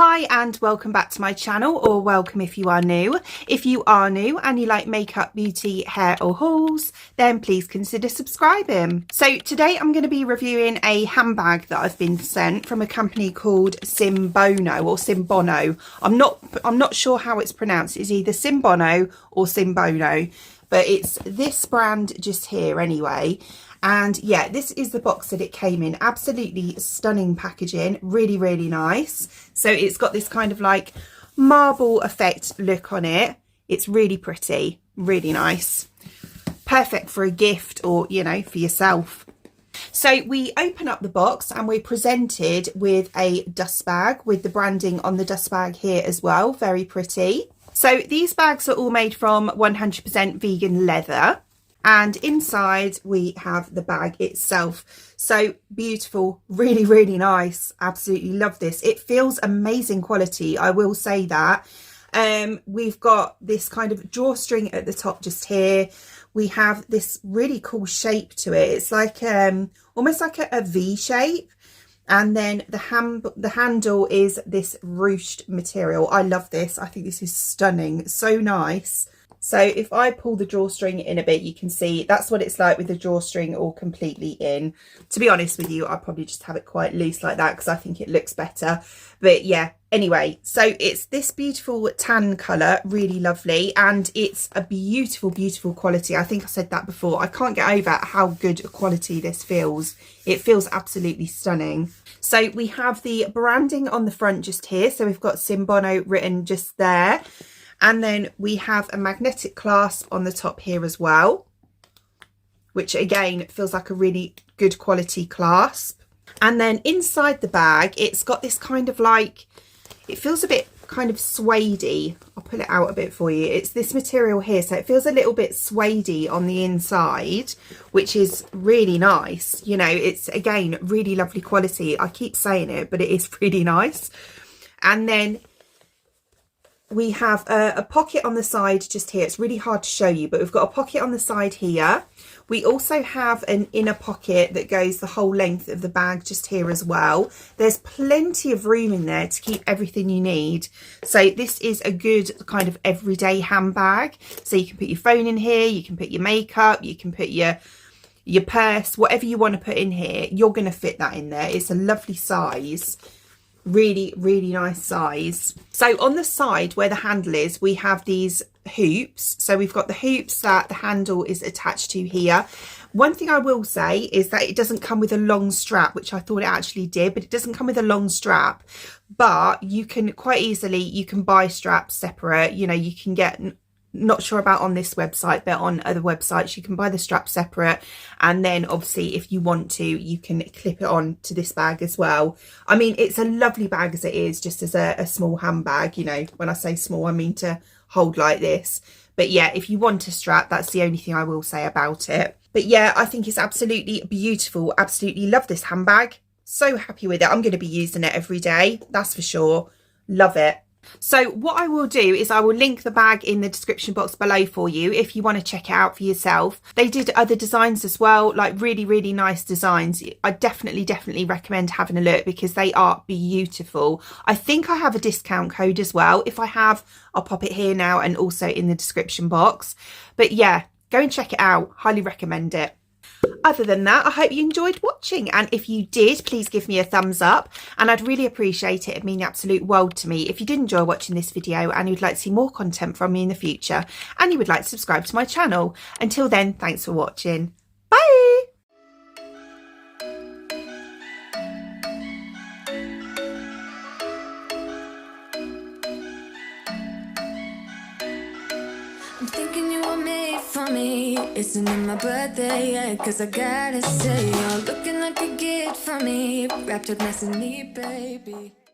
Hi and welcome back to my channel, or welcome if you are new. If you are new and you like makeup, beauty, hair or hauls, then please consider subscribing. So today I'm going to be reviewing a handbag that I've been sent from a company called SINBONO or SINBONO. I'm not sure how it's pronounced. It's either SINBONO or SINBONO, but it's this brand just here anyway. And yeah, this is the box that it came in. Absolutely stunning packaging, really, really nice. So it's got this kind of like marble effect look on it. It's really pretty, really nice. Perfect for a gift or, you know, for yourself. So we open up the box and we're presented with a dust bag with the branding on the dust bag here as well. Very pretty. So these bags are all made from 100% vegan leather. And inside we have the bag itself. So beautiful, really, really nice. Absolutely love this. It feels amazing quality, I will say that. We've got this kind of drawstring at the top just here. We have this really cool shape to it. It's like almost like a V shape. And then the handle is this ruched material. I love this. I think this is stunning. So nice. So if I pull the drawstring in a bit, you can see that's what it's like with the drawstring all completely in. To be honest with you, I'll probably just have it quite loose like that because I think it looks better. But yeah, anyway, so it's this beautiful tan colour, really lovely. And it's a beautiful, beautiful quality. I think I said that before. I can't get over how good a quality this feels. It feels absolutely stunning. So we have the branding on the front just here. So we've got SINBONO written just there. And then we have a magnetic clasp on the top here as well, which again feels like a really good quality clasp. And then inside the bag, it's got this kind of like, it feels a bit kind of suede-y. I'll pull it out a bit for you. It's this material here, so it feels a little bit suede-y on the inside, which is really nice. You know, it's again really lovely quality. I keep saying it, but it is really nice. And then we have a pocket on the side just here. It's really hard to show you, but we've got a pocket on the side here. We also have an inner pocket that goes the whole length of the bag just here as well. There's plenty of room in there to keep everything you need. So this is a good kind of everyday handbag. So you can put your phone in here, you can put your makeup, you can put your purse, whatever you want to put in here, you're going to fit that in there. It's a lovely size. Really, really nice size. So on the side where the handle is, we have these hoops. So we've got the hoops that the handle is attached to here. One thing I will say is that it doesn't come with a long strap, which I thought it actually did, but it doesn't come with a long strap. But you can quite easily, you can buy straps separate. You know, you can get, not sure about on this website, but on other websites you can buy the strap separate, and then obviously if you want to, you can clip it on to this bag as well. I mean, it's a lovely bag as it is, just as a small handbag. You know, when I say small, I mean to hold like this. But yeah, if you want a strap, that's the only thing I will say about it. But yeah, I think it's absolutely beautiful. Absolutely love this handbag. So happy with it. I'm going to be using it every day, that's for sure. Love it. So what I will do is I will link the bag in the description box below for you if you want to check it out for yourself. They did other designs as well, like really, really nice designs. I definitely recommend having a look because they are beautiful. I think I have a discount code as well. If I have, I'll pop it here now and also in the description box. But yeah, go and check it out. Highly recommend it. Other than that, I hope you enjoyed watching, and if you did, please give me a thumbs up and I'd really appreciate it. It'd mean the absolute world to me if you did enjoy watching this video and you'd like to see more content from me in the future and you would like to subscribe to my channel. Until then, thanks for watching. Bye! I'm thinking you were made for me. Isn't it my birthday yet? Cause I gotta say, you're looking like a gift for me, wrapped up nice and neat, baby.